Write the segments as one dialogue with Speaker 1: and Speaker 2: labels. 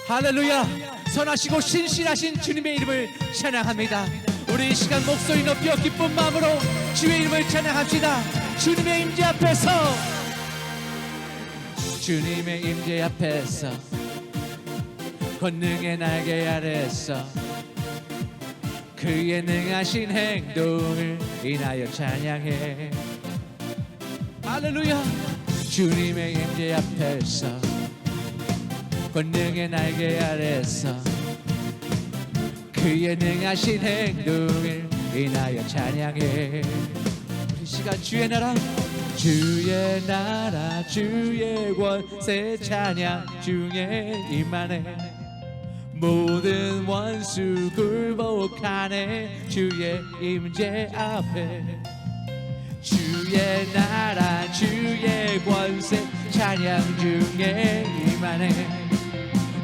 Speaker 1: 할렐루야. 선하시고 신실하신 주님의 이름을 찬양합니다. 우리 이 시간 목소리 높여 기쁜 마음으로 주의 이름을 찬양합시다. 주님의 임재 앞에서, 주님의 임재 앞에서, 권능의 날개 아래서 그의 능하신 행동을 인하여 찬양해. 할렐루야. 주님의 임재 앞에서, 권능의 날개 아래서 그의 능하신 행동을 인하여 찬양해. 우리 시간 주의 나라, 주의 나라, 주의 권세 찬양 중에 임하네. 모든 원수 굴복하네. 주의 임재 앞에, 주의 나라, 주의 권세 찬양 중에 임하네.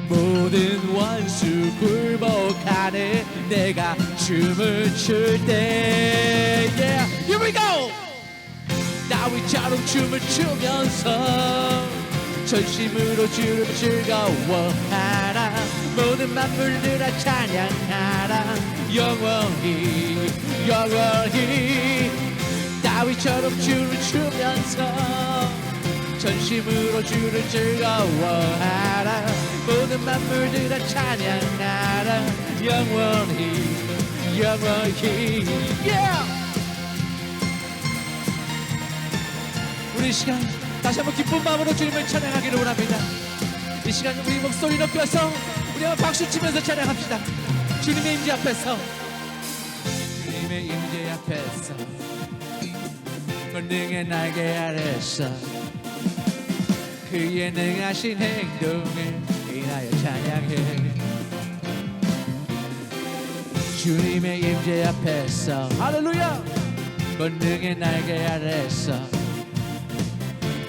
Speaker 1: 모든 원수 굴복하네. 내가 춤을 출 때, yeah, here we go. 다윗처럼 춤을 추면서 전심으로 주를 즐거워하라. 모든 만물들아 찬양하라. 영원히 영원히. 다윗처럼 춤을 추면서 전심으로 주를 즐거워하라. 모든 만물들아 찬양하라. 영원히 영원히. yeah! 우리 이 시간 다시 한번 기쁜 마음으로 주님을 찬양하기를 원합니다. 이 시간 우리 목소리 높여서 우리 한번 박수 치면서 찬양합시다. 주님의 임재 앞에서, 주님의 임재 앞에서, 권능의 날개 아래서 그의 능하신 행동을 인하여 찬양해. 주님의 임재 앞에서, 할렐루야. 권능의 날개 아래서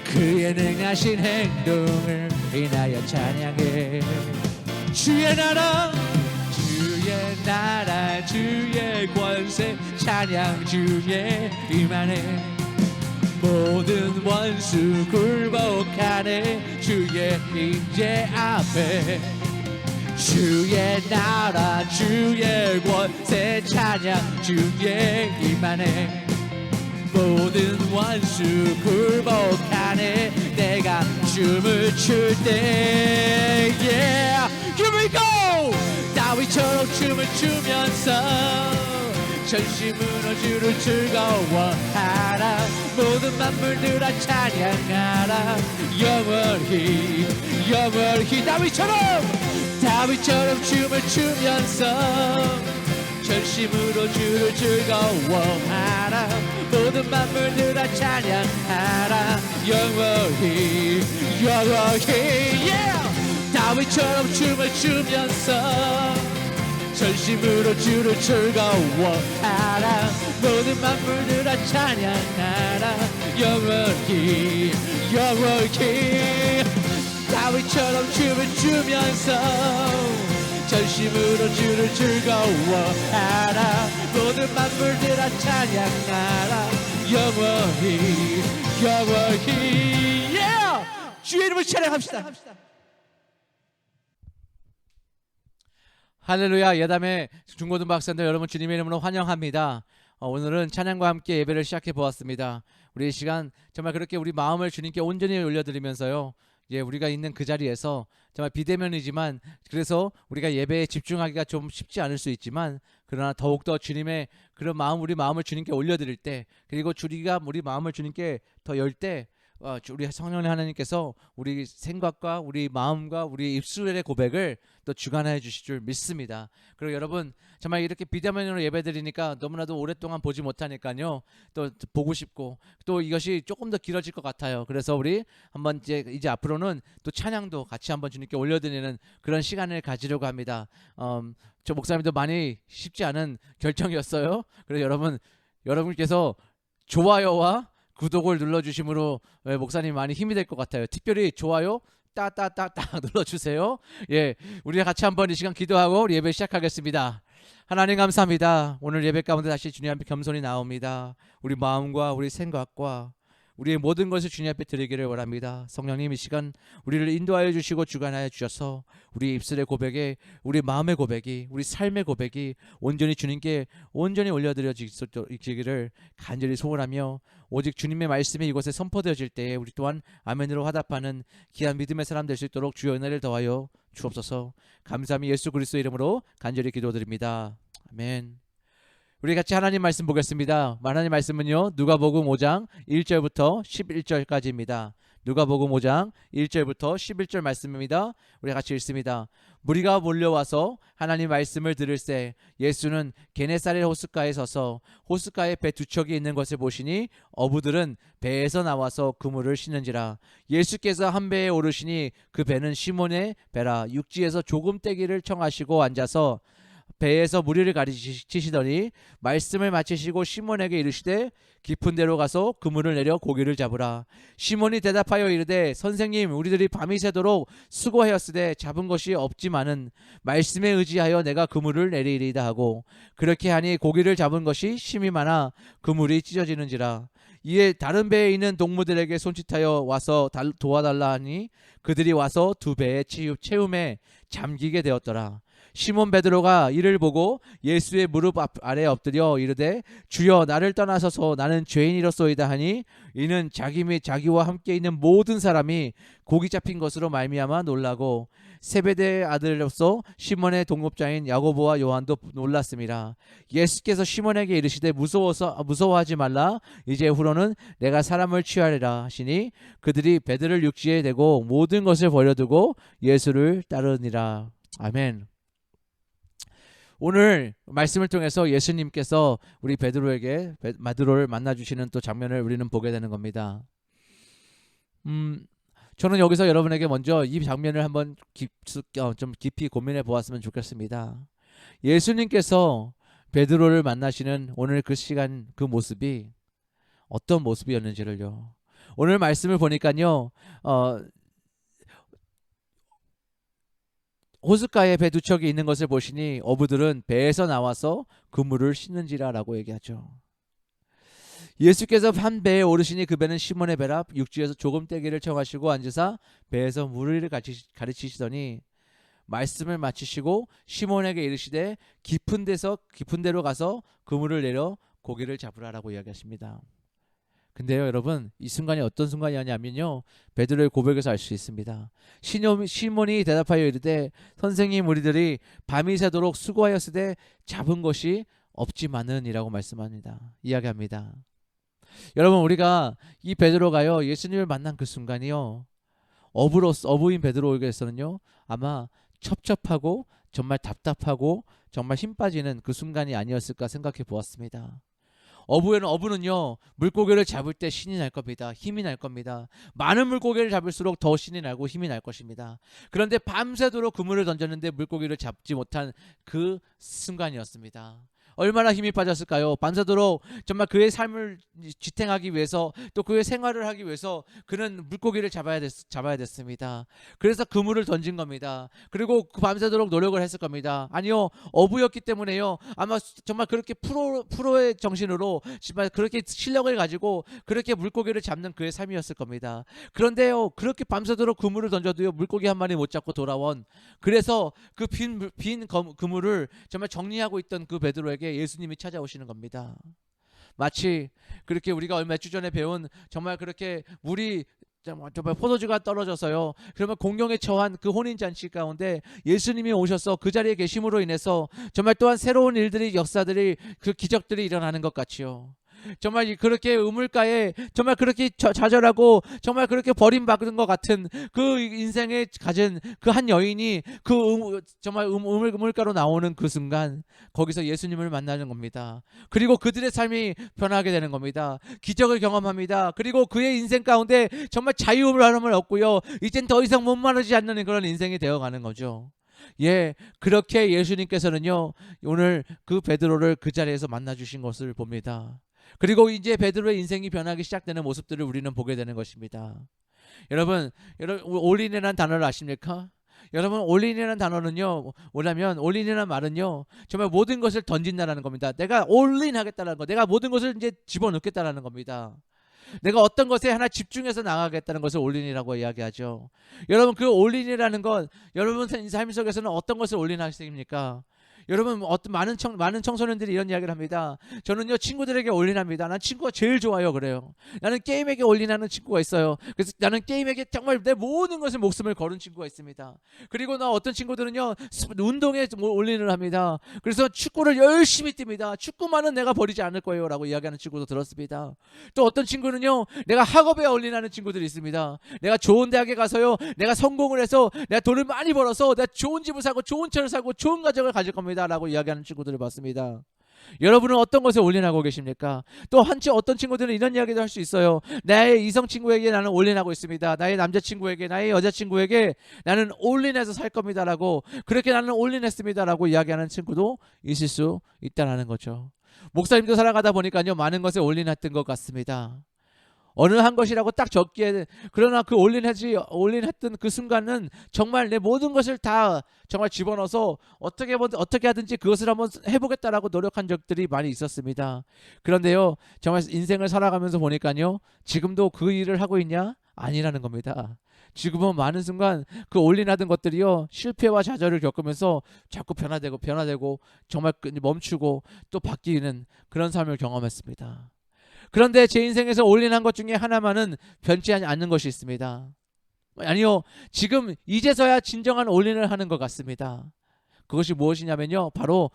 Speaker 1: 그의 능하신 행동을 인하여 찬양해. 주의 나라, 주의 나라, 주의 권세 찬양 중에 임하네. 모든 원수 굴복하네. 주의 임재 앞에, 주의 나라, 주의 권세 찬양 중에 임하네. 모든 원수 굴복하네. 내가 춤을 출 때, yeah, here we go. 다윗처럼 춤을 추면서 전심으로 주를 즐거워하라. 모든 만물들아 찬양하라. 영원히 영원히. 다윗처럼 춤을 추면서 전심으로 주를 즐거워하라. 모든 만물들아 찬양하라. 영원히 영원히. yeah! 다윗처럼 춤을 추면서 전심으로 주를 즐거워하라. 모든 만물들아 찬양하라. 영원히 영원히. 다윗처럼 춤을 추면서 전심으로 주를 즐거워하라. 모든 만물들아 찬양하라. 영원히 영원히. yeah! 주의 이름을 찬양합시다. 할렐루야. 예담의 중고등부 학생들 여러분 주님의 이름으로 환영합니다. 오늘은 찬양과 함께 예배를 시작해 보았습니다. 우리 이 시간 정말 그렇게 우리 마음을 주님께 온전히 올려드리면서요, 예, 우리가 있는 그 자리에서 정말 비대면이지만, 그래서 우리가 예배에 집중하기가 좀 쉽지 않을 수 있지만, 그러나 더욱더 주님의 그런 마음, 우리 마음을 주님께 올려드릴 때, 그리고 우리가 우리 마음을 주님께 더 열 때, 우리 성령의 하나님께서 우리 생각과 우리 마음과 우리 입술의 고백을 또 주관해 주실 줄 믿습니다. 그리고 여러분 정말 이렇게 비대면으로 예배드리니까 너무나도 오랫동안 보지 못하니까요, 또 보고 싶고 또 이것이 조금 더 길어질 것 같아요. 그래서 우리 한번 이제 앞으로는 또 찬양도 같이 한번 주님께 올려드리는 그런 시간을 가지려고 합니다. 저 목사님도 많이 쉽지 않은 결정이었어요. 그래서 여러분께서 좋아요와 구독을 눌러주심으로 목사님 많이 힘이 될 것 같아요. 특별히 좋아요 따따따따 눌러주세요. 예, 우리 같이 한번 이 시간 기도하고 우리 예배 시작하겠습니다. 하나님 감사합니다. 오늘 예배 가운데 다시 주님 앞에 겸손히 나옵니다. 우리 마음과 우리 생각과 우리의 모든 것을 주님 앞에 드리기를 원합니다. 성령님 이 시간 우리를 인도하여 주시고 주관하여 주셔서 우리 입술의 고백에 우리 마음의 고백이 우리 삶의 고백이 온전히 주님께 온전히 올려드려지기를 간절히 소원하며 오직 주님의 말씀이 이곳에 선포되어질 때에 우리 또한 아멘으로 화답하는 귀한 믿음의 사람 될 수 있도록 주여 은혜를 더하여 주옵소서. 감사함이 예수 그리스도의 이름으로 간절히 기도드립니다. 아멘. 우리 같이 하나님 말씀 보겠습니다. 하나님 말씀은요, 누가복음 5장 1절부터 11절까지입니다. 누가복음 5장 1절부터 11절 말씀입니다. 우리 같이 읽습니다. 무리가 몰려와서 하나님 말씀을 들을새 예수는 게네사렛 호숫가에 서서 호숫가에 배 두 척이 있는 것을 보시니 어부들은 배에서 나와서 그물을 싣는지라. 예수께서 한 배에 오르시니 그 배는 시몬의 배라. 육지에서 조금 떼기를 청하시고 앉아서 배에서 무리를 가르치시더니 말씀을 마치시고 시몬에게 이르시되 깊은 데로 가서 그물을 내려 고기를 잡으라. 시몬이 대답하여 이르되 선생님 우리들이 밤이 새도록 수고하였으되 잡은 것이 없지만은 말씀에 의지하여 내가 그물을 내리리이다 하고 그렇게 하니 고기를 잡은 것이 심이 많아 그물이 찢어지는지라. 이에 다른 배에 있는 동무들에게 손짓하여 와서 도와달라 하니 그들이 와서 두 배의 채움에 잠기게 되었더라. 시몬 베드로가 이를 보고 예수의 무릎 아래 엎드려 이르되 주여 나를 떠나소서 나는 죄인이로소이다 하니 이는 자기 및 자기와 함께 있는 모든 사람이 고기 잡힌 것으로 말미암아 놀라고 세베대의 아들로서 시몬의 동업자인 야고보와 요한도 놀랐습니다. 예수께서 시몬에게 이르시되 무서워하지 말라. 이제 후로는 내가 사람을 취하리라 하시니 그들이 배들을 육지에 대고 모든 것을 버려두고 예수를 따르니라. 아멘. 오늘 말씀을 통해서 예수님께서 우리 베드로를 만나주시는 또 장면을 우리는 보게 되는 겁니다. 저는 여기서 여러분에게 먼저 이 장면을 한번 좀 깊이 고민해 보았으면 좋겠습니다. 예수님께서 베드로를 만나시는 오늘 그 시간 그 모습이 어떤 모습이었는지를요. 오늘 말씀을 보니까요. 호숫가에 배 두 척이 있는 것을 보시니 어부들은 배에서 나와서 그물을 싣는지라라고 얘기하죠. 예수께서 한 배에 오르시니 그 배는 시몬의 배라. 육지에서 조금 떼기를 청하시고 앉으사 배에서 무리를 가르치시더니 말씀을 마치시고 시몬에게 이르시되 깊은 데로 가서 그물을 내려 고기를 잡으라라고 이야기하십니다. 근데요 여러분 이 순간이 어떤 순간이었냐면요 베드로의 고백에서 알 수 있습니다. 시몬이 대답하여 이르되 선생님 우리들이 밤이 새도록 수고하였으되 잡은 것이 없지만은 이라고 이야기합니다. 여러분 우리가 이 베드로가요 예수님을 만난 그 순간이요 어부인 베드로에게서는요 아마 첩첩하고 정말 답답하고 정말 힘 빠지는 그 순간이 아니었을까 생각해 보았습니다. 어부는요 물고기를 잡을 때 신이 날 겁니다. 힘이 날 겁니다. 많은 물고기를 잡을수록 더 신이 나고 힘이 날 것입니다. 그런데 밤새도록 그물을 던졌는데 물고기를 잡지 못한 그 순간이었습니다. 얼마나 힘이 빠졌을까요? 밤새도록 정말 그의 삶을 지탱하기 위해서 또 그의 생활을 하기 위해서 그는 물고기를 잡아야 됐습니다. 그래서 그물을 던진 겁니다. 그리고 그 밤새도록 노력을 했을 겁니다. 아니요 어부였기 때문에요 아마 정말 그렇게 프로의 정신으로 정말 그렇게 실력을 가지고 그렇게 물고기를 잡는 그의 삶이었을 겁니다. 그런데요 그렇게 밤새도록 그물을 던져도요 물고기 한 마리 못 잡고 돌아온 그래서 그 빈 그물을 정말 정리하고 있던 그 베드로에게 예수님이 찾아오시는 겁니다. 마치 그렇게 우리가 얼마 주 전에 배운 정말 그렇게 물이 정말 포도주가 떨어져서요 그러면 공경에 처한 그 혼인잔치 가운데 예수님이 오셔서 그 자리에 계심으로 인해서 정말 또한 새로운 역사들이 그 기적들이 일어나는 것 같이요. 정말 그렇게 우물가에 정말 그렇게 좌절하고 정말 그렇게 버림받은 것 같은 그 인생에 가진 그 한 여인이 정말 우물가로 나오는 그 순간 거기서 예수님을 만나는 겁니다. 그리고 그들의 삶이 변하게 되는 겁니다. 기적을 경험합니다. 그리고 그의 인생 가운데 정말 자유함을 얻고요 이젠 더 이상 목마르지 않는 그런 인생이 되어가는 거죠. 그렇게 예수님께서는요 오늘 그 베드로를 그 자리에서 만나주신 것을 봅니다. 그리고 이제 베드로의 인생이 변하기 시작되는 모습들을 우리는 보게 되는 것입니다. 여러분 올인이라는 단어를 아십니까? 여러분 올인이라는 단어는요 뭐냐면 올인이라는 말은요 정말 모든 것을 던진다라는 겁니다. 내가 올인하겠다라는 거, 내가 모든 것을 이제 집어넣겠다라는 겁니다. 내가 어떤 것에 하나 집중해서 나가겠다는 것을 올인이라고 이야기하죠. 여러분, 그 올인이라는 건 여러분 삶 속에서는 어떤 것을 올인하십니까? 여러분, 어떤 많은 청소년들이 이런 이야기를 합니다. 저는요, 친구들에게 올인합니다. 난 친구가 제일 좋아요. 그래요. 나는 게임에게 올인하는 친구가 있어요. 그래서 나는 게임에게 정말 내 모든 것을 목숨을 거는 친구가 있습니다. 그리고 나 어떤 친구들은요, 운동에 올인을 합니다. 그래서 축구를 열심히 뜁니다. 축구만은 내가 버리지 않을 거예요. 라고 이야기하는 친구도 들었습니다. 또 어떤 친구는요, 내가 학업에 올인하는 친구들이 있습니다. 내가 좋은 대학에 가서요, 내가 성공을 해서 내가 돈을 많이 벌어서 내가 좋은 집을 사고 좋은 차를 사고 좋은 가정을 가질 겁니다. 라고 이야기하는 친구들을 봤습니다. 여러분은 어떤 것에 올인하고 계십니까? 또 어떤 친구들은 이런 이야기도 할 수 있어요. 나의 이성 친구에게 나는 올인하고 있습니다. 나의 남자친구에게, 나의 여자친구에게 나는 올인해서 살 겁니다. 라고, 그렇게 나는 올인했습니다. 라고 이야기하는 친구도 있을 수 있다는 거죠. 목사님도 살아가다 보니까요, 많은 것에 올인했던 것 같습니다. 어느 한 것이라고 딱 적기에, 그러나 그 올인했던 그 순간은 정말 내 모든 것을 다 정말 집어넣어서 어떻게 하든지 그것을 한번 해보겠다라고 노력한 적들이 많이 있었습니다. 그런데요, 정말 인생을 살아가면서 보니까요, 지금도 그 일을 하고 있냐? 아니라는 겁니다. 지금은 많은 순간 그 올인하던 것들이요, 실패와 좌절을 겪으면서 자꾸 변화되고 정말 멈추고 또 바뀌는 그런 삶을 경험했습니다. 그런데 제 인생에서 올인한 것 중에 하나만은 변치 않는 것이 있습니다. 아니요, 지금 이제서야 진정한 올인을 하는 것 같습니다. 그것이 무엇이냐면요, 바로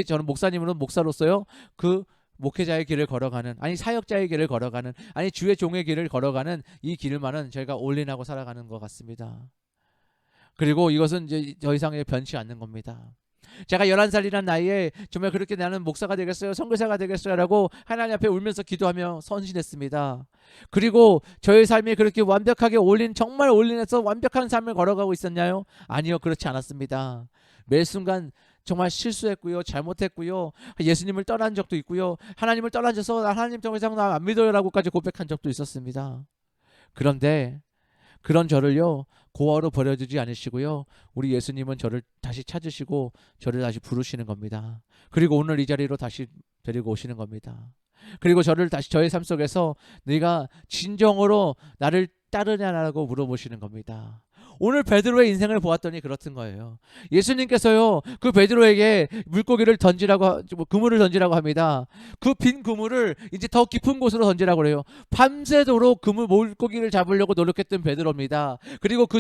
Speaker 1: 저는 목사님으로는 목사로서요, 그 목회자의 길을 걸어가는, 아니 사역자의 길을 걸어가는, 아니 주의 종의 길을 걸어가는 이 길만은 저희가 올인하고 살아가는 것 같습니다. 그리고 이것은 이제 더 이상 변치 않는 겁니다. 제가 11살이란 나이에 정말 그렇게 나는 목사가 되겠어요, 선교사가 되겠어요 라고 하나님 앞에 울면서 기도하며 선신했습니다. 그리고 저의 삶이 그렇게 완벽하게 정말 올인해서 완벽한 삶을 걸어가고 있었나요? 아니요, 그렇지 않았습니다. 매 순간 정말 실수했고요, 잘못했고요, 예수님을 떠난 적도 있고요, 하나님을 떠나셔서 하나님 더 이상 나 안 믿어요 라고까지 고백한 적도 있었습니다. 그런데 그런 저를요, 고아로 버려두지 않으시고요, 우리 예수님은 저를 다시 찾으시고 저를 다시 부르시는 겁니다. 그리고 오늘 이 자리로 다시 데리고 오시는 겁니다. 그리고 저를 다시 저의 삶 속에서 네가 진정으로 나를 따르냐라고 물어보시는 겁니다. 오늘 베드로의 인생을 보았더니 그렇던 거예요. 예수님께서요, 그 베드로에게 그물을 던지라고 합니다. 그 빈 그물을 이제 더 깊은 곳으로 던지라고 그래요. 밤새도록 물고기를 잡으려고 노력했던 베드로입니다. 그리고 그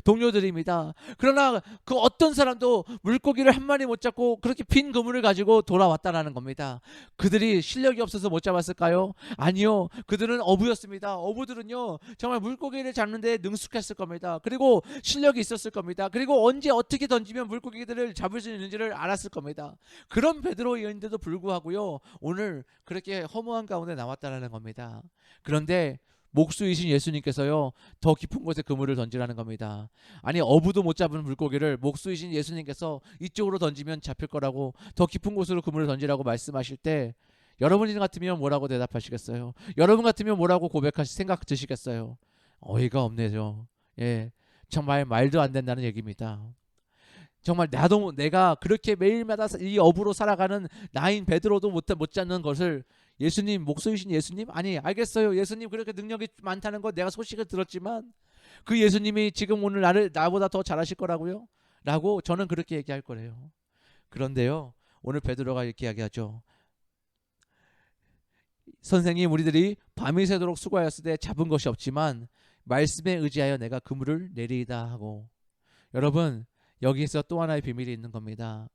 Speaker 1: 동료들입니다. 그러나 그 어떤 사람도 물고기를 한 마리 못 잡고 그렇게 빈 그물을 가지고 돌아왔다라는 겁니다. 그들이 실력이 없어서 못 잡았을까요? 아니요, 그들은 어부였습니다. 어부들은요, 정말 물고기를 잡는데 능숙했을 겁니다. 그리고 실력이 있었을 겁니다. 그리고 언제 어떻게 던지면 물고기들을 잡을 수 있는지를 알았을 겁니다. 그런 베드로인데도 불구하고요, 오늘 그렇게 허무한 가운데 나왔다는 겁니다. 그런데 목수이신 예수님께서요, 더 깊은 곳에 그물을 던지라는 겁니다. 아니, 어부도 못 잡은 물고기를 목수이신 예수님께서 이쪽으로 던지면 잡힐 거라고, 더 깊은 곳으로 그물을 던지라고 말씀하실 때 여러분 같으면 뭐라고 대답하시겠어요? 여러분 같으면 뭐라고 생각 드시겠어요? 어이가 없네요. 예, 정말 말도 안 된다는 얘기입니다. 정말 내가 그렇게 매일마다 이 어부로 살아가는 나인 베드로도 못 잡는 것을 목소리신 예수님? 아니, 알겠어요, 예수님 그렇게 능력이 많다는 거 내가 소식을 들었지만 그 예수님이 지금 오늘 나보다 더 잘하실 거라고요? 라고 저는 그렇게 얘기할 거래요. 그런데요, 오늘 베드로가 이렇게 이야기하죠. 선생님, 우리들이 밤이 새도록 수고하였을 때 잡은 것이 없지만 말씀에 의지하여 내가 그물을 내리이다 하고. 여러분, 여기서 또 하나의 비밀이 있는 겁니다.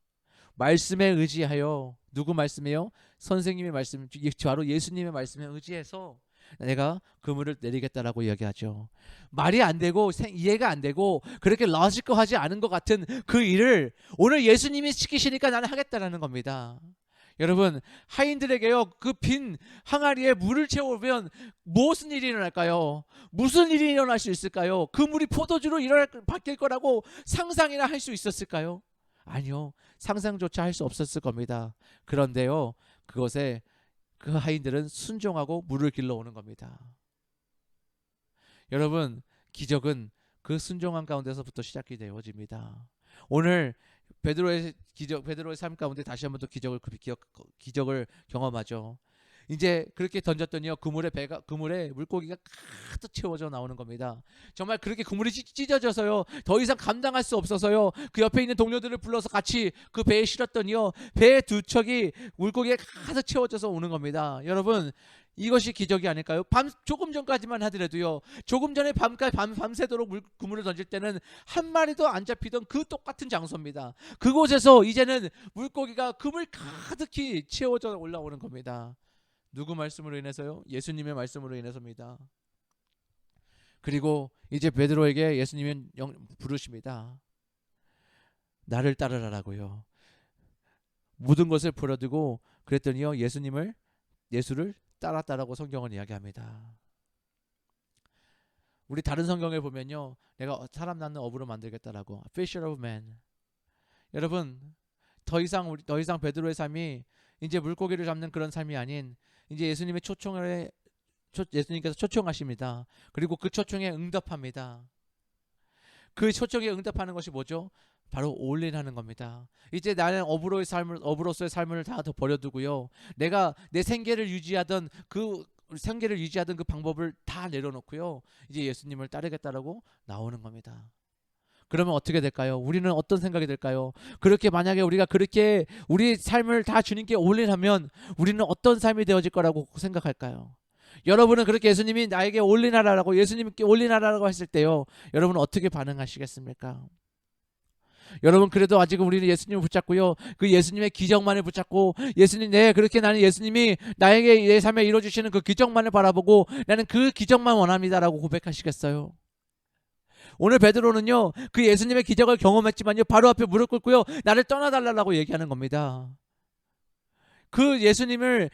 Speaker 1: 말씀에 의지하여, 누구 말씀이에요? 선생님의 말씀, 바로 예수님의 말씀에 의지해서 내가 그물을 내리겠다라고 이야기하죠. 말이 안 되고 이해가 안 되고 그렇게 러지컬하지 않은 것 같은 그 일을 오늘 예수님이 시키시니까 나는 하겠다라는 겁니다. 여러분, 하인들에게요, 그 빈 항아리에 물을 채우면 무슨 일이 일어날까요? 무슨 일이 일어날 수 있을까요? 그 물이 포도주로 바뀔 거라고 상상이나 할 수 있었을까요? 아니요, 상상조차 할 수 없었을 겁니다. 그런데요, 그것에 그 하인들은 순종하고 물을 길러오는 겁니다. 여러분, 기적은 그 순종한 가운데서부터 시작이 되어집니다. 오늘 베드로의 삶 가운데 다시 한번 또 기적을 경험하죠. 이제 그렇게 던졌더니요, 그물에 물고기가 가득 채워져 나오는 겁니다. 정말 그렇게 그물이 찢어져서요, 더 이상 감당할 수 없어서요, 그 옆에 있는 동료들을 불러서 같이 그 배에 실었더니요, 배 두 척이 물고기에 가득 채워져서 오는 겁니다. 여러분, 이것이 기적이 아닐까요? 조금 전까지만 하더라도요, 조금 전에 밤새도록 그물을 던질 때는 한 마리도 안 잡히던 그 똑같은 장소입니다. 그곳에서 이제는 물고기가 그물 가득히 채워져 올라오는 겁니다. 누구 말씀으로 인해서요? 예수님의 말씀으로 인해서입니다. 그리고 이제 베드로에게 예수님이 부르십니다. 나를 따르라라고요. 모든 것을 버려두고 그랬더니요, 예수를 따랐다라고 성경은 이야기합니다. 우리 다른 성경에 보면요, 내가 사람 낳는 어부로 만들겠다라고, fisher of men. 여러분, 더 이상 베드로의 삶이 이제 물고기를 잡는 그런 삶이 아닌, 이제 예수님께서 초청하십니다. 그리고 그 초청에 응답합니다. 그 초청에 응답하는 것이 뭐죠? 바로 올인하는 겁니다. 이제 나는 어부로서의 삶을 다 더 버려두고요, 내가 내 생계를 유지하던 그 방법을 다 내려놓고요, 이제 예수님을 따르겠다라고 나오는 겁니다. 그러면 어떻게 될까요? 우리는 어떤 생각이 들까요? 그렇게 만약에 우리가 그렇게 우리 삶을 다 주님께 올인하면 우리는 어떤 삶이 되어질 거라고 생각할까요? 여러분은 그렇게 예수님이 나에게 올인하라고, 예수님께 올인하라고 했을 때요, 여러분은 어떻게 반응하시겠습니까? 여러분, 그래도 아직은 우리는 예수님을 붙잡고요, 그 예수님의 기적만을 붙잡고, 그렇게 나는 예수님이 나에게 내 삶에 이루어주시는 그 기적만을 바라보고 나는 그 기적만 원합니다라고 고백하시겠어요? 오늘 베드로는요, 그 예수님의 기적을 경험했지만요, 바로 앞에 무릎 꿇고요, 나를 떠나달라고 얘기하는 겁니다. 그 예수님의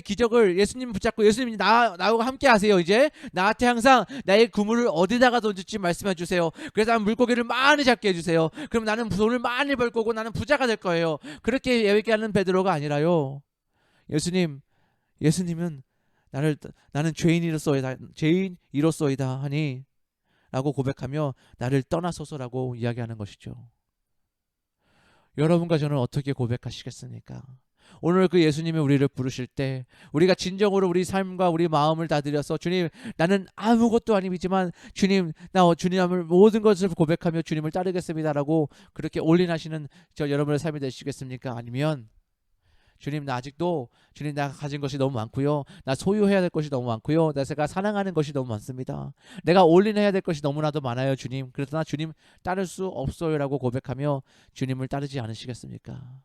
Speaker 1: 기적을 예수님 붙잡고, 예수님이 나하고 함께 하세요. 이제 나한테 항상 나의 그물을 어디다가 던질지 말씀해 주세요. 그래서 나는 물고기를 많이 잡게 해주세요. 그럼 나는 돈을 많이 벌 거고 나는 부자가 될 거예요. 그렇게 얘기하는 베드로가 아니라요, 예수님은 나는 죄인이로소이다 하니 라고 고백하며 나를 떠나소서라고 이야기하는 것이죠. 여러분과 저는 어떻게 고백하시겠습니까? 오늘 그 예수님이 우리를 부르실 때 우리가 진정으로 우리 삶과 우리 마음을 다 드려서, 주님, 나는 아무것도 아니지만 주님을 모든 것을 고백하며 주님을 따르겠습니다라고 그렇게 올인하시는 여러분의 삶이 되시겠습니까? 아니면 주님, 내가 가진 것이 너무 많고요, 나 소유해야 될 것이 너무 많고요, 내가 사랑하는 것이 너무 많습니다, 내가 올인해야 될 것이 너무나도 많아요, 주님, 그래서 나 주님 따를 수 없어요라고 고백하며 주님을 따르지 않으시겠습니까?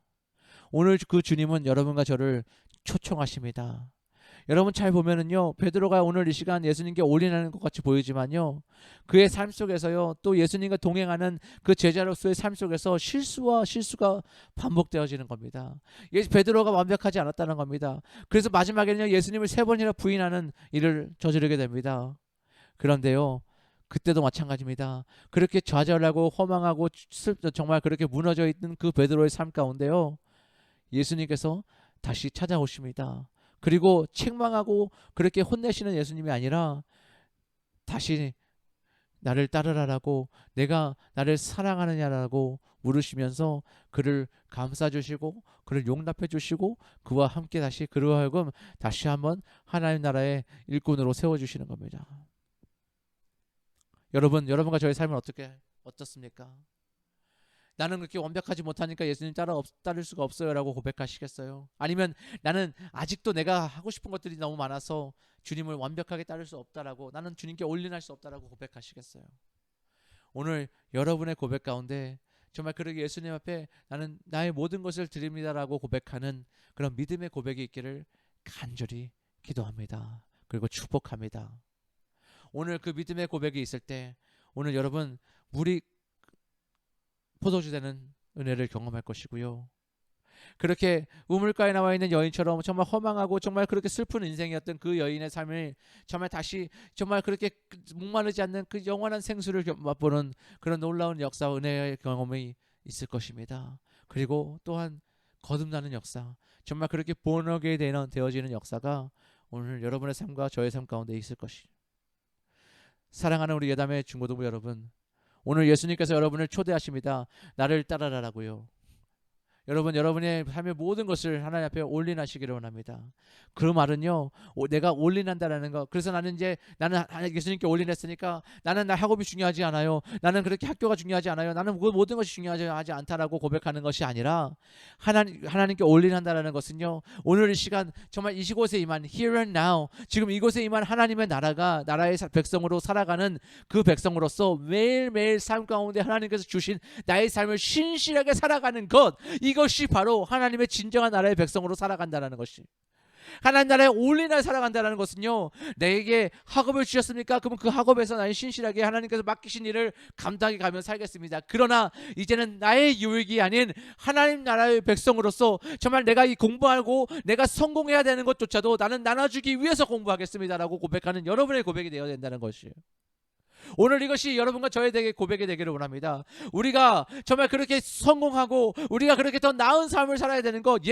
Speaker 1: 오늘 그 주님은 여러분과 저를 초청하십니다. 여러분, 잘 보면은요, 베드로가 오늘 이 시간 예수님께 올인하는 것 같이 보이지만요, 그의 삶 속에서요, 또 예수님과 동행하는 그 제자로서의 삶 속에서 실수가 반복되어지는 겁니다. 베드로가 완벽하지 않았다는 겁니다. 그래서 마지막에는 예수님을 3번이나 부인하는 일을 저지르게 됩니다. 그런데요, 그때도 마찬가지입니다. 그렇게 좌절하고 허망하고 정말 그렇게 무너져 있는 그 베드로의 삶 가운데요, 예수님께서 다시 찾아오십니다. 그리고 책망하고 그렇게 혼내시는 예수님이 아니라 다시 나를 따르라라고, 내가 나를 사랑하느냐라고 물으시면서 그를 감싸주시고 그를 용납해 주시고 그와 함께 다시 그로 하여금 다시 한번 하나님 나라의 일꾼으로 세워주시는 겁니다. 여러분과 저의 삶은 어떻습니까? 나는 그렇게 완벽하지 못하니까 예수님 따를 수가 없어요 라고 고백하시겠어요? 아니면 나는 아직도 내가 하고 싶은 것들이 너무 많아서 주님을 완벽하게 따를 수 없다라고, 나는 주님께 올인할 수 없다라고 고백하시겠어요? 오늘 여러분의 고백 가운데 정말 그렇게 예수님 앞에 나는 나의 모든 것을 드립니다라고 고백하는 그런 믿음의 고백이 있기를 간절히 기도합니다. 그리고 축복합니다. 오늘 그 믿음의 고백이 있을 때 오늘 여러분, 물이 포도주 되는 은혜를 경험할 것이고요, 그렇게 우물가에 나와 있는 여인처럼 정말 허망하고 정말 그렇게 슬픈 인생이었던 그 여인의 삶을 정말 다시 정말 그렇게 목마르지 않는 그 영원한 생수를 맛보는 그런 놀라운 역사와 은혜의 경험이 있을 것입니다. 그리고 또한 거듭나는 역사, 정말 그렇게 본어게 되어지는 역사가 오늘 여러분의 삶과 저의 삶 가운데 있을 것이. 사랑하는 우리 예담의 중고등부 여러분, 오늘 예수님께서 여러분을 초대하십니다. 나를 따라라라고요. 여러분의 삶의 모든 것을 하나님 앞에 올인하시기를 원합니다. 그 말은요, 내가 올인한다라는 거. 그래서 나는 예수님께 올인했으니까 나는 나 학업이 중요하지 않아요. 나는 그렇게 학교가 중요하지 않아요. 나는 그 모든 것이 중요하지 않다라고 고백하는 것이 아니라 하나님께 올인한다라는 것은요, 오늘 이 시간 정말 이곳에 임한 here and now, 지금 이곳에 임한 하나님의 나라의 백성으로 살아가는 그 백성으로서 매일매일 삶 가운데 하나님께서 주신 나의 삶을 신실하게 살아가는 것, 이것이 바로 하나님의 진정한 나라의 백성으로 살아간다는 것이, 하나님 나라에 올인하여 살아간다는 것은요, 내게 학업을 주셨습니까? 그러면 그 학업에서 나의 신실하게 하나님께서 맡기신 일을 감당해 가며 살겠습니다. 그러나 이제는 나의 유익이 아닌 하나님 나라의 백성으로서 정말 내가 이 공부하고 내가 성공해야 되는 것조차도 나는 나눠주기 위해서 공부하겠습니다라고 고백하는 여러분의 고백이 되어야 된다는 것이에요. 오늘 이것이 여러분과 저에게 고백이 되기를 원합니다. 우리가 정말 그렇게 성공하고 우리가 그렇게 더 나은 삶을 살아야 되는 것,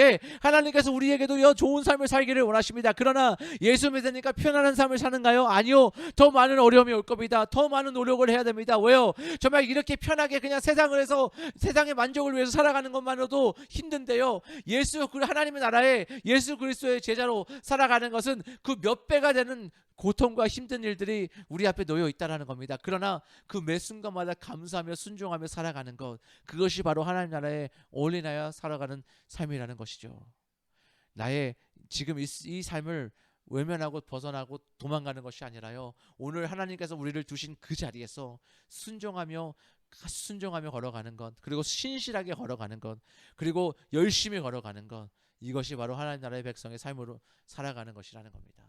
Speaker 1: 하나님께서 우리에게도 더 좋은 삶을 살기를 원하십니다. 그러나 예수 믿으니까 편안한 삶을 사는가요? 아니요. 더 많은 어려움이 올 겁니다. 더 많은 노력을 해야 됩니다. 왜요? 정말 이렇게 편하게 그냥 세상의 만족을 위해서 살아가는 것만으로도 힘든데요, 하나님의 나라에 예수 그리스도의 제자로 살아가는 것은 그 몇 배가 되는 고통과 힘든 일들이 우리 앞에 놓여 있다는 겁니다. 그러나 그 매 순간마다 감사하며 순종하며 살아가는 것, 그것이 바로 하나님 나라에 올인하여 살아가는 삶이라는 것이죠. 나의 지금 이 삶을 외면하고 벗어나고 도망가는 것이 아니라요, 오늘 하나님께서 우리를 두신 그 자리에서 순종하며 걸어가는 것, 그리고 신실하게 걸어가는 것, 그리고 열심히 걸어가는 것, 이것이 바로 하나님 나라의 백성의 삶으로 살아가는 것이라는 겁니다.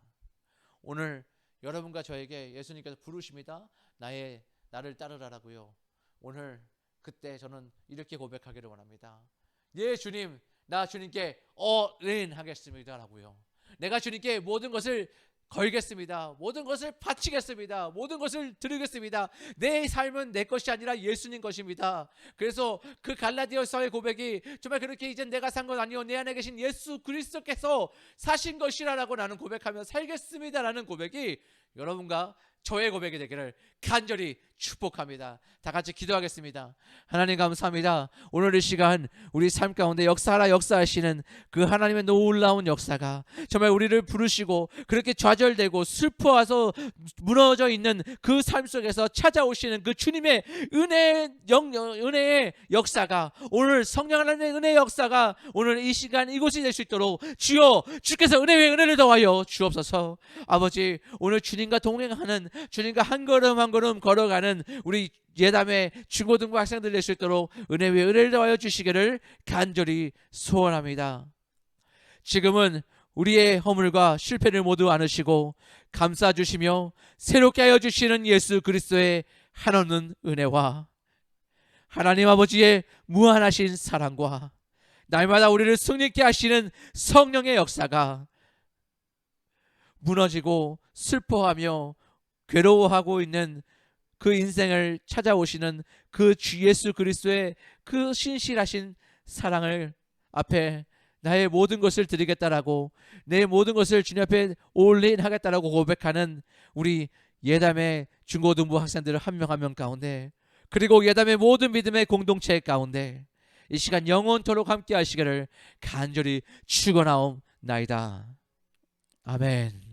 Speaker 1: 오늘 여러분과 저에게 예수님께서 부르십니다. 나를 따르라라고요. 오늘 그때 저는 이렇게 고백하기를 원합니다. 예, 주님, 나 주님께 올인하겠습니다 라고요. 내가 주님께 모든 것을 걸겠습니다. 모든 것을 바치겠습니다. 모든 것을 드리겠습니다. 내 삶은 내 것이 아니라 예수님 것입니다. 그래서 그 갈라디아서의 고백이 정말 그렇게 이제 내가 산 것 아니요 내 안에 계신 예수 그리스도께서 사신 것이라고 나는 고백하며 살겠습니다라는 고백이 여러분과 저의 고백이 되기를 간절히 축복합니다. 다 같이 기도하겠습니다. 하나님 감사합니다. 오늘 이 시간 우리 삶 가운데 역사하시는 그 하나님의 놀라운 역사가 정말 우리를 부르시고 그렇게 좌절되고 슬퍼와서 무너져 있는 그 삶 속에서 찾아오시는 그 주님의 은혜의 역사가, 오늘 성령 하나님의 은혜의 역사가 오늘 이 시간 이곳이 될 수 있도록 주께서 은혜 위에 은혜를 더하여 주옵소서. 아버지, 오늘 주님과 동행하는, 주님과 한 걸음 한 걸음 걸어가는 우리 예담의 중고등부 학생들 될 수 있도록 은혜 위에 은혜를 더하여 주시기를 간절히 소원합니다. 지금은 우리의 허물과 실패를 모두 안으시고 감싸 주시며 새롭게 하여 주시는 예수 그리스도의 한없는 은혜와 하나님 아버지의 무한하신 사랑과 날마다 우리를 승리케 하시는 성령의 역사가 무너지고 슬퍼하며 괴로워하고 있는 그 인생을 찾아오시는 그 주 예수 그리스도의 그 신실하신 사랑을 앞에 나의 모든 것을 드리겠다라고, 내 모든 것을 주님 앞에 올인하겠다라고 고백하는 우리 예담의 중고등부 학생들 한 명 한 명 가운데, 그리고 예담의 모든 믿음의 공동체 가운데 이 시간 영원토록 함께 하시기를 간절히 축원하옵나이다. 아멘.